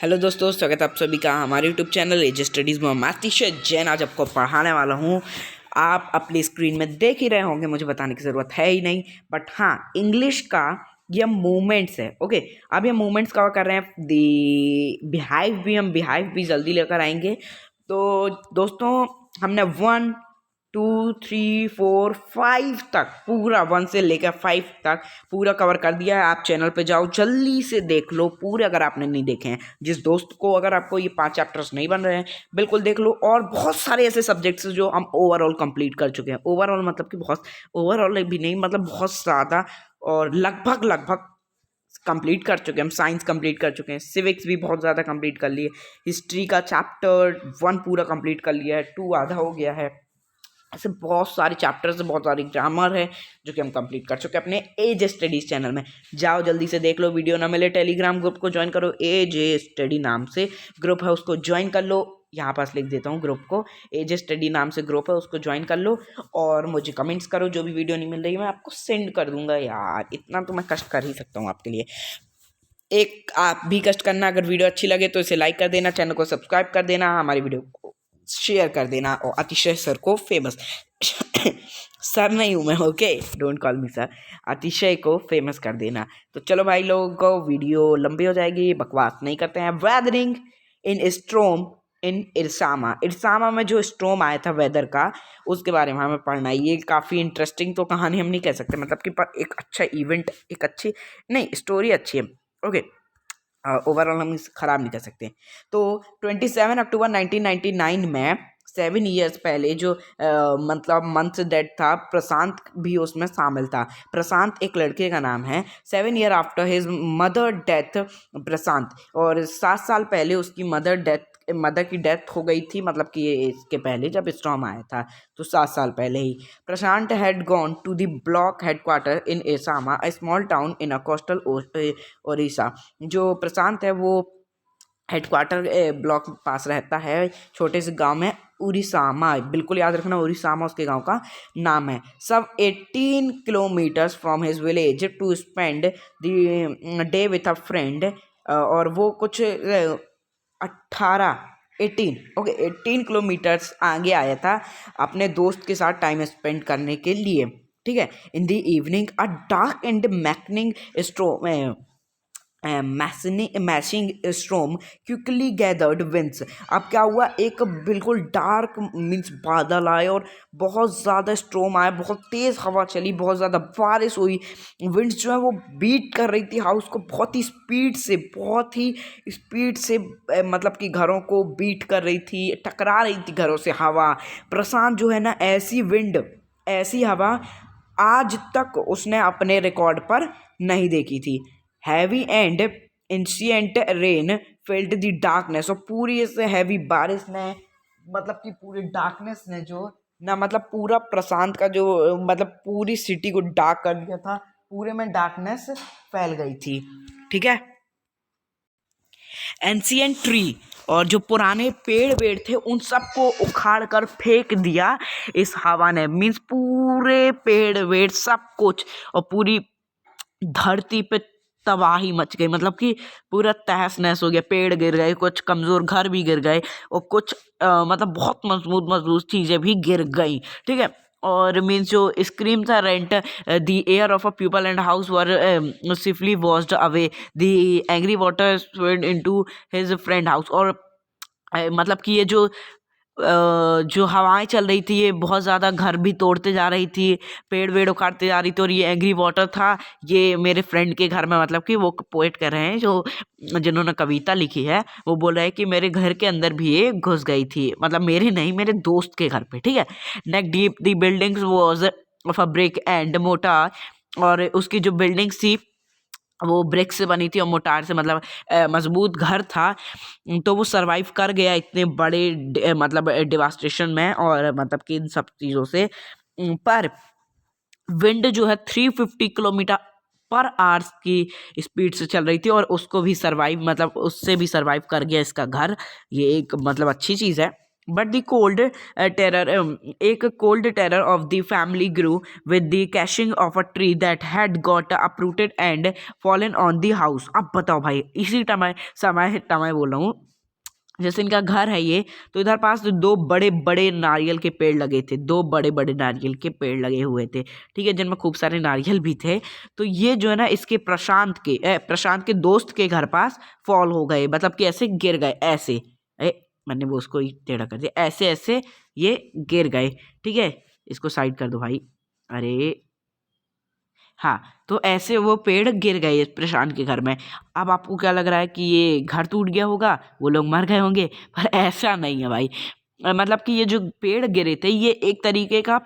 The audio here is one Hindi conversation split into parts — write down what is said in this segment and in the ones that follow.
हेलो दोस्तों, स्वागत है आप सभी का हमारे यूट्यूब चैनल एजे स्टडीज़ में। मैं टीचर जैन आज आपको पढ़ाने वाला हूँ। आप अपनी स्क्रीन में देख ही रहे होंगे, मुझे बताने की ज़रूरत है ही नहीं। बट हाँ, इंग्लिश का ये मूवमेंट्स है। ओके, अब ये मूवमेंट्स कवर कर रहे हैं। हम बिहाइव भी जल्दी लेकर आएंगे। तो दोस्तों, हमने 1 2 3 4 5 तक पूरा 1 से लेकर 5 तक पूरा कवर कर दिया है। आप चैनल पे जाओ, जल्दी से देख लो पूरे, अगर आपने नहीं देखे हैं। जिस दोस्त को अगर आपको ये 5 चैप्टर्स नहीं बन रहे हैं, बिल्कुल देख लो। और बहुत सारे ऐसे सब्जेक्ट्स जो हम ओवरऑल कंप्लीट कर चुके हैं। ओवरऑल मतलब कि बहुत, ओवरऑल भी नहीं, मतलब बहुत ज़्यादा और लगभग लगभग कंप्लीट कर चुके हैं। हम साइंस कंप्लीट कर चुके हैं, सिविक्स भी बहुत ज़्यादा कंप्लीट कर लिए, हिस्ट्री का चैप्टर 1 पूरा कंप्लीट कर लिया है, 2 आधा हो गया है। ऐसे बहुत सारे चैप्टर्स, बहुत सारी ग्रामर है जो कि हम कंप्लीट कर चुके हैं अपने एजे स्टडीज चैनल में। जाओ जल्दी से देख लो, वीडियो ना मिले टेलीग्राम ग्रुप को ज्वाइन करो। एजे स्टडी नाम से ग्रुप है, उसको ज्वाइन कर लो। यहाँ पास लिख देता हूँ ग्रुप को, एजे स्टडी नाम से ग्रुप है, उसको ज्वाइन कर लो। और मुझे कमेंट्स करो, जो भी वीडियो नहीं मिल रही मैं आपको सेंड कर दूंगा। यार इतना तो मैं कष्ट कर ही सकता हूँ आपके लिए। एक आप भी कष्ट करना, अगर वीडियो अच्छी लगे तो इसे लाइक कर देना, चैनल को सब्सक्राइब कर देना, हमारी वीडियो को शेयर कर देना और अतिशय सर को फेमस सर नहीं हूँ मैं, okay, don't call me sir, अतिशय को फेमस कर देना। तो चलो भाई लोग, वीडियो लंबी हो जाएगी, बकवास नहीं करते हैं। वेदरिंग इन स्ट्रोम इन इरसामा। इरसामा में जो स्ट्रोम आया था वेदर का, उसके बारे में हमें पढ़ना है। ये काफ़ी इंटरेस्टिंग तो कहानी हम नहीं कह सकते, मतलब कि पर एक अच्छा इवेंट, एक अच्छी नहीं, स्टोरी अच्छी है। ओके, ओवरऑल हम इसे ख़राब नहीं कर सकते। तो 27 अक्टूबर 1999 में 7 ईयर्स पहले जो मतलब मंथ डेट था, प्रशांत भी उसमें शामिल था। प्रशांत एक लड़के का नाम है। 7 year after his mother death Prashant, और 7 साल पहले उसकी मदर की डेथ हो गई थी, मतलब कि इसके पहले जब स्टॉर्म आया था तो 7 साल पहले ही। Prashant had gone to the block headquarter in Ersama, a small town in a coastal Odisha. जो प्रशांत है वो हेडक्वार्टर ब्लॉक पास रहता है, छोटे से गांव में, उड़ीसामा। बिल्कुल याद रखना, उड़ीसामा उसके गांव का नाम है। सब 18 kilometres from his village to spend the day with a friend. और वो कुछ 18 किलोमीटर्स आगे आया था अपने दोस्त के साथ टाइम स्पेंड करने के लिए। ठीक है। In the evening a dark and menacing स्ट्रो menacing storm quickly gathered winds. अब क्या हुआ, एक बिल्कुल डार्क मीन्स बादल आए और बहुत ज़्यादा स्ट्रोम आया, बहुत तेज़ हवा चली, बहुत ज़्यादा बारिश हुई। विंड्स जो है वो बीट कर रही थी हाउस को बहुत ही स्पीड से, बहुत ही स्पीड से, मतलब कि घरों को बीट कर रही थी, टकरा रही थी घरों से हवा। प्रशांत जो है ना, ऐसी विंड, ऐसी हवा आज तक उसने अपने रिकॉर्ड पर नहीं देखी थी। Heavy and incident rain filled the darkness, और पूरी ऐसे हैवी बारिश ने, मतलब कि पूरी डार्कनेस ने जो ना, मतलब पूरा प्रशांत का जो, मतलब पूरी सिटी को डार्क कर दिया था, पूरे में डार्कनेस फैल गई थी। ठीक है। एंशियंट ट्री, और जो पुराने पेड़ वेड़ थे उन सबको उखाड़ कर फेंक दिया इस हवा ने। मीन्स पूरे पेड़ वेड़ सब कुछ, और पूरी धरती पे तबाही मच गई, मतलब कि पूरा तहस नहस हो गया। पेड़ गिर गए, कुछ कमज़ोर घर भी गिर गए, और कुछ मतलब बहुत मजबूत मजबूत चीज़ें भी गिर गई। ठीक है। और मीन्स जो स्क्रीम था, rent the air of a people and house were swiftly washed away, the angry water swayed into his friend house. और मतलब कि ये जो हवाएं चल रही थी, ये बहुत ज़्यादा घर भी तोड़ते जा रही थी, पेड़ वेड़ उखाड़ते जा रही थी। और ये एंग्री वाटर था, ये मेरे फ्रेंड के घर में, मतलब कि वो पोएट कर रहे हैं जो, जिन्होंने कविता लिखी है, वो बोल रहे हैं कि मेरे घर के अंदर भी ये घुस गई थी, मतलब मेरे नहीं, मेरे दोस्त के घर पे। ठीक है। Neck deep the buildings was of a brick and mortar, और उसकी जो बिल्डिंग्स थी वो ब्रिक से बनी थी और मोटार से, मतलब मजबूत घर था। तो वो सरवाइव कर गया इतने बड़े मतलब डिवास्टेशन में, और मतलब कि इन सब चीज़ों से। पर विंड जो है 350 किलोमीटर पर आवर्स की स्पीड से चल रही थी, और उसको भी सरवाइव, मतलब उससे भी सरवाइव कर गया इसका घर। ये एक मतलब अच्छी चीज़ है। But the cold एक cold terror of the family grew with the cashing of a tree that had got uprooted and fallen on the house. अब बताओ भाई, इसी समय बोल रहा हूँ, जैसे इनका घर है ये, तो इधर पास दो बड़े बड़े नारियल के पेड़ लगे थे, दो बड़े बड़े नारियल के पेड़ लगे हुए थे, ठीक है, जिनमें खूब सारे नारियल भी थे। तो ये जो है ना इसके प्रशांत के दोस्त के घर पास फॉल हो गए, मतलब कि ऐसे गिर गए, ऐसे मैंने वो उसको ही टेढ़ा कर दिया, ऐसे ऐसे ये गिर गए, ठीक है। इसको साइड कर दो भाई। अरे हाँ, तो ऐसे वो पेड़ गिर गए प्रशांत के घर में। अब आपको क्या लग रहा है कि ये घर टूट गया होगा, वो लोग मर गए होंगे, पर ऐसा नहीं है भाई। मतलब कि ये जो पेड़ गिरे थे ये एक तरीके का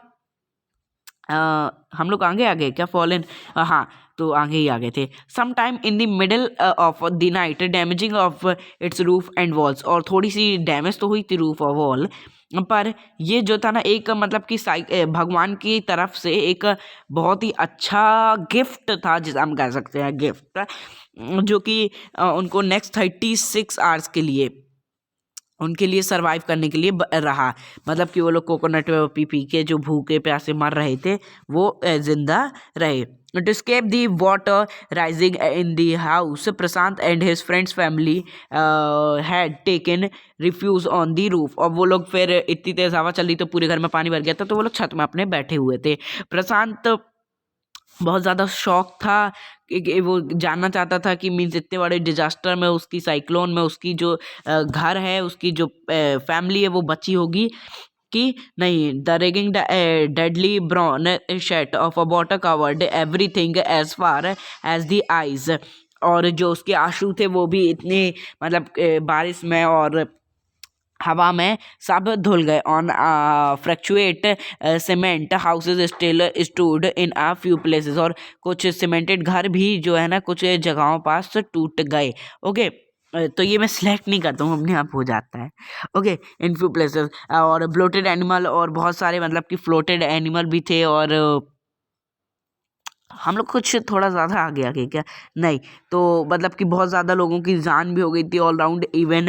हम लोग आगे आ गए क्या, फॉलन, हाँ, तो आगे ही आ गए थे। Some time in the middle of the night damaging of its roof and walls, और थोड़ी सी डैमेज तो हुई थी रूफ और वॉल, पर ये जो था ना एक मतलब कि भगवान की तरफ से एक बहुत ही अच्छा गिफ्ट था, जिसे हम कह सकते हैं गिफ्ट, जो कि उनको नेक्स्ट 36 आवर्स के लिए उनके लिए सरवाइव करने के लिए रहा। मतलब कि वो लोग कोकोनट पी पी के जो भूखे प्यासे मर रहे थे वो जिंदा रहे। To escape the water rising in the house, Prashant and his friends family had taken refuge on the roof। और वो लोग फिर इतनी तेज हवा चल रही तो पूरे घर में पानी भर गया था, तो वो लोग छत में अपने बैठे हुए थे। प्रशांत बहुत ज़्यादा शौक था कि वो जानना चाहता था कि मीन्स इतने बड़े डिजास्टर में, उसकी साइक्लोन में, उसकी जो घर है, उसकी जो फैमिली है वो बची होगी कि नहीं। The raging deadly brown sheet of a water covered everything as far as the eyes. और जो उसके आंसू थे वो भी इतने मतलब बारिश में और हवा में सब धुल गए। ऑन फ्रैक्चुएट cement houses still stood in a few places, और कुछ सीमेंटेड घर भी जो है ना कुछ जगहों पास टूट गए। ओके, तो ये मैं सिलेक्ट नहीं करता हूँ, अपने आप हो जाता है। ओके, इन फ्यू प्लेसेस, और ब्लोटेड एनिमल, और बहुत सारे मतलब कि फ्लोटेड एनिमल भी थे। और हम लोग कुछ थोड़ा ज़्यादा आगे आ गए क्या, नहीं, तो मतलब कि बहुत ज़्यादा लोगों की जान भी हो गई थी all round. Even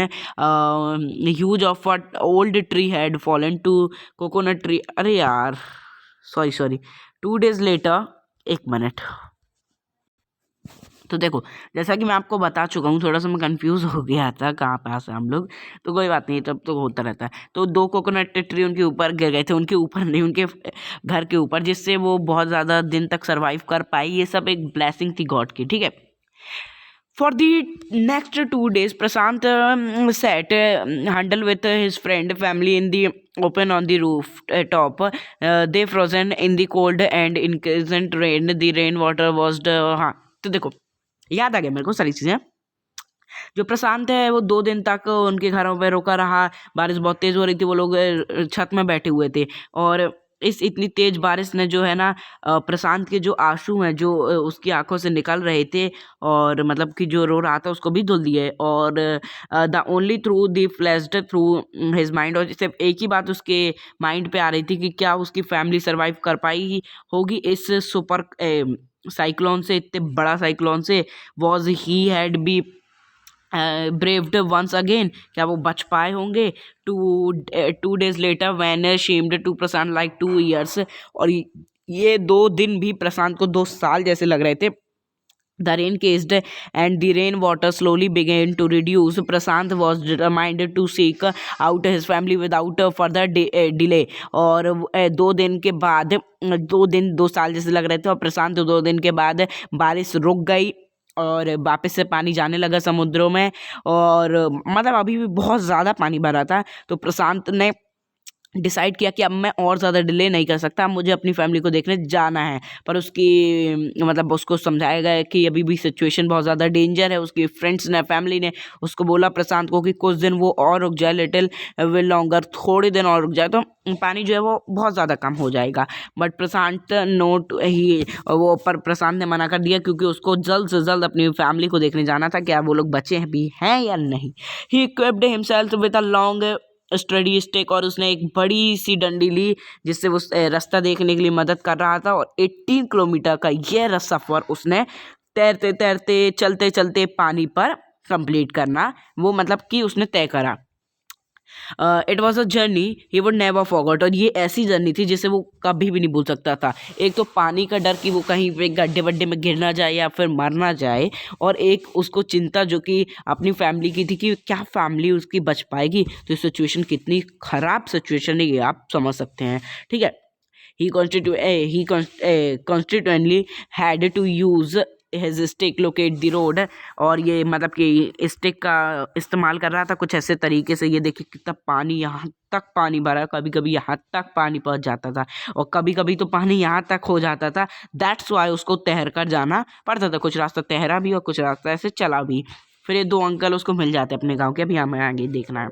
huge of old tree had fallen to coconut tree. अरे यार, सॉरी 2 days लेटर, एक मिनट। तो देखो, जैसा कि मैं आपको बता चुका हूँ, थोड़ा सा मैं कंफ्यूज हो गया था कहाँ पास है हम लोग, तो कोई बात नहीं, तब तो होता रहता है। तो 2 कोकोनट ट्री उनके ऊपर गिर गए थे, उनके ऊपर नहीं, उनके घर के ऊपर, जिससे वो बहुत ज़्यादा दिन तक सर्वाइव कर पाई। ये सब एक ब्लेसिंग थी गॉड की, ठीक है। For the next 2 days, Prashant sat huddled with his friend family in the open on the roof top. They frozen in the cold and incessant rain. The rainwater was the, हाँ, तो देखो याद आ गया मेरे को सारी चीज़ें। जो प्रशांत है वो 2 दिन तक उनके घरों पे रुका रहा। बारिश बहुत तेज़ हो रही थी, वो लोग छत में बैठे हुए थे, और इस इतनी तेज बारिश ने जो है ना प्रशांत के जो आंसू हैं जो उसकी आंखों से निकल रहे थे, और मतलब कि जो रो रहा था उसको भी धुल दिए। और the only through the flashed through his mind, और सिर्फ एक ही बात उसके माइंड पे आ रही थी कि क्या उसकी फैमिली सर्वाइव कर पाई होगी इस सुपर साइक्लोन से, इतने बड़ा साइक्लोन से। Was he had be braved once again, क्या वो बच पाए होंगे। 2 days later when shamed to Prashant like 2 years, और ये 2 दिन भी प्रशांत को 2 साल जैसे लग रहे थे। The rain cased and the rain water slowly began to reduce. Prashant was determined to seek out his family without further delay. और 2 दिन के बाद 2 साल जैसे लग रहे थे, और प्रशांत 2 दिन के बाद बारिश रुक गई और वापस से पानी जाने लगा समुद्रों में। और मतलब अभी भी बहुत ज़्यादा पानी भरा था, तो प्रशांत ने डिसाइड किया कि अब मैं और ज़्यादा डिले नहीं कर सकता, मुझे अपनी फैमिली को देखने जाना है। पर उसकी मतलब उसको समझाया गया कि अभी भी सिचुएशन बहुत ज़्यादा डेंजर है। उसकी फ्रेंड्स ने, फैमिली ने उसको बोला प्रशांत को कि कुछ दिन वो और रुक जाए, लिटिल विल लॉन्गर, थोड़े दिन और रुक जाए तो पानी जो है वो बहुत ज़्यादा कम हो जाएगा। बट प्रशांत पर प्रशांत ने मना कर दिया, क्योंकि उसको जल्द से जल्द अपनी फैमिली को देखने जाना था, क्या वो लोग बचे भी हैं या नहीं। He equipped himself with a long study stick, और उसने एक बड़ी सी डंडी ली जिससे वो रास्ता देखने के लिए मदद कर रहा था। और 18 किलोमीटर का यह सफ़र उसने तैरते तैरते, चलते चलते पानी पर कंप्लीट करना, वो मतलब कि उसने तय करा। It was a journey he would never forgot. और ये ऐसी जर्नी थी जिसे वो कभी भी नहीं भूल सकता था। एक तो पानी का डर कि वो कहीं पे गड्ढे वड्ढे में गिर ना जाए या फिर मर ना जाए, और एक उसको चिंता जो कि अपनी फैमिली की थी कि क्या फैमिली उसकी बच पाएगी। तो ये सिचुएशन कितनी ख़राब सिचुएशन है ये आप समझ सकते हैं, ठीक है। He constantly had to use his stick locate the road। और ये मतलब कि स्टिक का इस्तेमाल कर रहा था कुछ ऐसे तरीके से। ये देखिए कितना पानी, यहाँ तक पानी भरा, कभी कभी यहाँ तक पानी पहुंच जाता था और कभी कभी तो पानी यहाँ तक हो जाता था। दैट्स वाई उसको तैर कर जाना पड़ता था। कुछ रास्ता तैरा भी और कुछ रास्ता ऐसे चला भी। फिर ये दो अंकल उसको मिल जाते अपने गाँव के। अभी हमें आगे देखना है,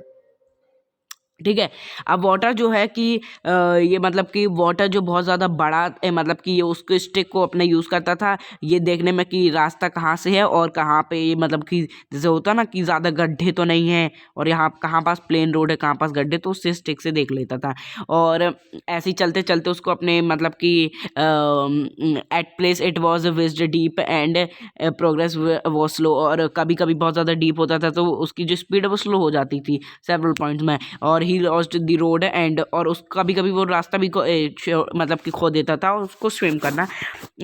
ठीक है। अब वाटर जो है कि ये मतलब कि वाटर जो बहुत ज़्यादा बड़ा मतलब कि ये उसके स्टिक को अपने यूज़ करता था ये देखने में कि रास्ता कहाँ से है और कहाँ पे ये मतलब कि जैसे होता ना कि ज़्यादा गड्ढे तो नहीं है और यहाँ कहाँ पास प्लेन रोड है कहाँ पास गड्ढे, तो उससे स्टिक से देख लेता था। और ऐसे ही चलते चलते उसको अपने मतलब कि at place it was waist deep and progress was slow. और कभी कभी बहुत ज़्यादा डीप होता था तो उसकी जो स्पीड है वो स्लो हो जाती थी सेवरल पॉइंट्स में। और he lost the road and, और उस कभी कभी वो रास्ता भी मतलब कि खो देता था और उसको स्विम करना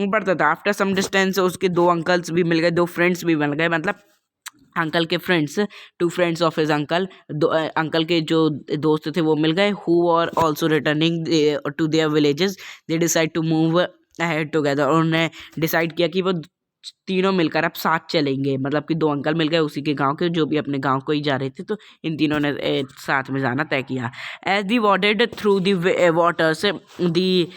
पड़ता था। आफ्टर सम डिस्टेंस उसके दो अंकल्स भी मिल गए, दो फ्रेंड्स भी मिल गए, मतलब अंकल के friends, two friends of his uncle. Uncle के जो दोस्त थे वो मिल गए। Who are also returning to their villages. They decide to move ahead together. उन्होंने डिसाइड किया कि वो तीनों मिलकर अब साथ चलेंगे, मतलब कि दो अंकल मिल गए उसी के गांव के जो भी अपने गांव को ही जा रहे थे, तो इन तीनों ने साथ में जाना तय किया। As the waded through the waters the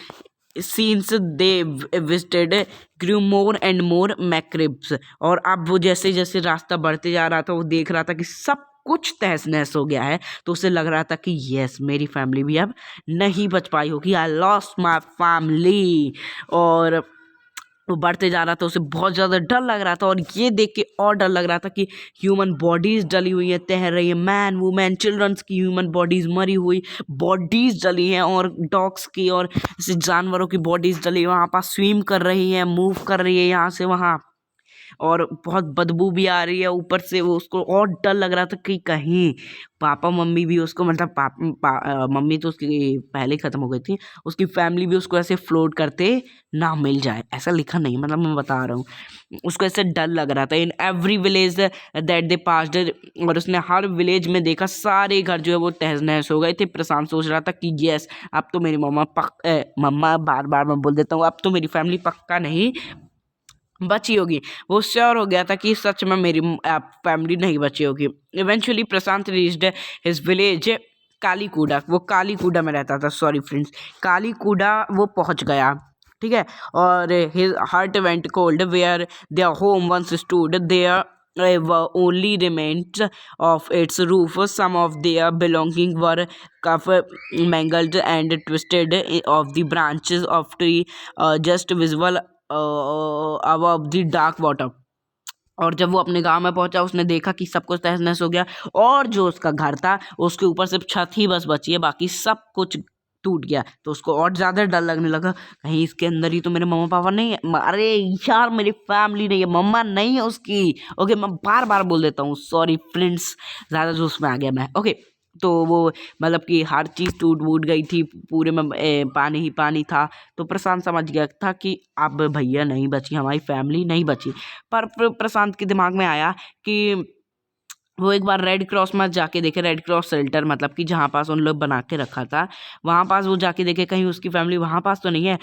scenes they visited grew more and more macabre. और अब वो जैसे जैसे रास्ता बढ़ते जा रहा था वो देख रहा था कि सब कुछ तहस नहस हो गया है, तो उसे लग रहा था कि यस मेरी फैमिली भी अब नहीं बच पाई होगी, आई लॉस्ट माई फैमिली। और वो बढ़ते जा रहा था, उसे बहुत ज़्यादा डर लग रहा था और ये देख के और डर लग रहा था कि ह्यूमन बॉडीज़ डली हुई है, तैर रही है, मैन वुमेन चिल्ड्रंस की ह्यूमन बॉडीज़ मरी हुई बॉडीज़ डली हैं और डॉग्स की और ऐसे जानवरों की बॉडीज़ डली वहाँ पास स्विम कर रही हैं, मूव कर रही है यहाँ से वहाँ, और बहुत बदबू भी आ रही है ऊपर से। वो उसको और डर लग रहा था कि कहीं पापा मम्मी भी उसको, मतलब मम्मी तो उसकी पहले ही ख़त्म हो गई थी, उसकी फैमिली भी उसको ऐसे फ्लोट करते ना मिल जाए। ऐसा लिखा नहीं, मतलब मैं बता रहा हूँ उसको ऐसे डर लग रहा था। In every village that they passed, और उसने हर विलेज में देखा सारे घर जो है वो तहस नहस हो गए थे। प्रशांत सोच रहा था कि यस अब तो मेरी मम्मा बार बार मैं बोल देता हूँ, अब तो मेरी फैमिली पक्का नहीं बची होगी। वो श्योर हो गया था कि सच में मेरी फैमिली नहीं बची होगी। इवेंचुअली प्रशांत रीच्ड हिज विलेज कालीकूडा। वो कालीकूडा में रहता था, सॉरी फ्रेंड्स, कालीकूडा वो पहुंच गया, ठीक है। और his heart went cold where their home once stood there were only remains of its roof. Some of their belongings were mangled and twisted of the branches of tree just visible above the dark water। और जब वो अपने गांव में पहुंचा उसने देखा कि सब कुछ तहस नहस हो गया और जो उसका घर था उसके ऊपर सिर्फ छत ही बस बची है, बाकी सब कुछ टूट गया। तो उसको और ज़्यादा डर लगने लगा, कहीं इसके अंदर ही तो मेरे मम्मा पापा नहीं है, अरे यार मेरी फैमिली नहीं है, मम्मा नहीं है उसकी। ओके मैं बार बार बोल देता हूँ, सॉरी फ्रेंड्स, ज़्यादा जोश में आ गया मैं। ओके तो वो मतलब कि हर चीज़ टूट वूट गई थी, पूरे में पानी ही पानी था। तो प्रशांत समझ गया था कि अब भैया नहीं बची, हमारी फैमिली नहीं बची। पर प्रशांत के दिमाग में आया कि वो एक बार रेड क्रॉस में जाके देखे, रेड क्रॉस शेल्टर मतलब कि जहाँ पास उन लोग बना के रखा था वहाँ पास वो जाके देखे कहीं उसकी फैमिली वहाँ पास तो नहीं है।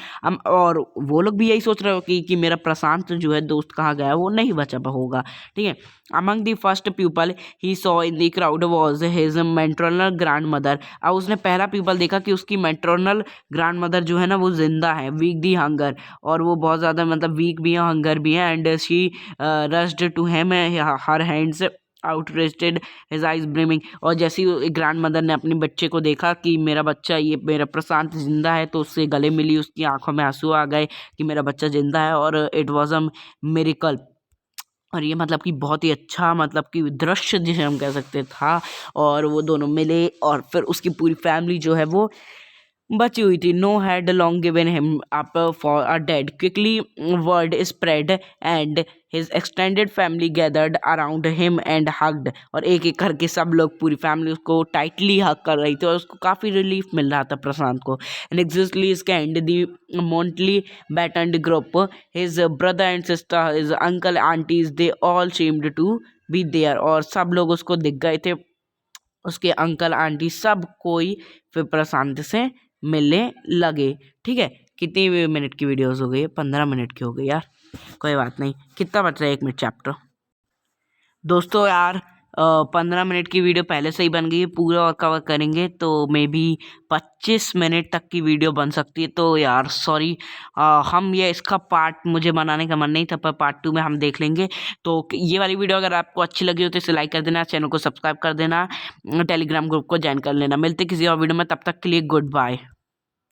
और वो लोग भी यही सोच रहे हो कि मेरा प्रशांत जो है दोस्त कहाँ गया, वो नहीं बचा होगा, ठीक है। Among the first people he saw in the crowd was his maternal grandmother. अब उसने पहला पीपल देखा कि उसकी मैट्रोनल ग्रैंड मदर जो है ना वो जिंदा है, वीक दी हंगर, और वो बहुत ज़्यादा मतलब वीक भी है हंगर भी है। And she rushed to him her hands outstretched his eyes brimming. और जैसे ही ग्रैंड मदर ने अपने बच्चे को देखा कि मेरा बच्चा ये मेरा प्रशांत जिंदा है, तो उससे गले मिली, उसकी आंखों में आंसू आ गए कि मेरा बच्चा जिंदा है और इट वॉज अ मिरेकल। और ये मतलब कि बहुत ही अच्छा मतलब कि दृश्य जिसे हम कह सकते था। और वो दोनों मिले और फिर उसकी पूरी फैमिली जो है वो बची हुई थी. No had long given him up for a dead. Quickly word spread and his extended family gathered around him and hugged. और एक एक करके सब लोग, पूरी फैमिली उसको टाइटली हग कर रही थी और उसको काफ़ी रिलीफ मिल रहा था प्रशांत को. And exactly scanned the monthly battened group. His brother and sister, his uncle, aunties, they all seemed to be there. और सब लोग उसको दिख गए थे, उसके अंकल आंटी सब कोई फिर प्रशांत से मिलने लगे. ठीक है, कितनी मिनट की वीडियोस हो गई है? 15 मिनट की हो गई यार. कोई बात नहीं, कितना बच रहा है 1 मिनट चैप्टर. दोस्तों यार 15 मिनट की वीडियो पहले से ही बन गई है. पूरा और कवर करेंगे तो मे बी 25 मिनट तक की वीडियो बन सकती है. तो यार सॉरी, हम ये इसका पार्ट मुझे बनाने का मन नहीं था, पर पार्ट 2 में हम देख लेंगे. तो ये वाली वीडियो अगर आपको अच्छी लगी हो तो इसे लाइक कर देना, चैनल को सब्सक्राइब कर देना, टेलीग्राम ग्रुप को ज्वाइन कर लेना. मिलते किसी और वीडियो में, तब तक के लिए गुड बाय.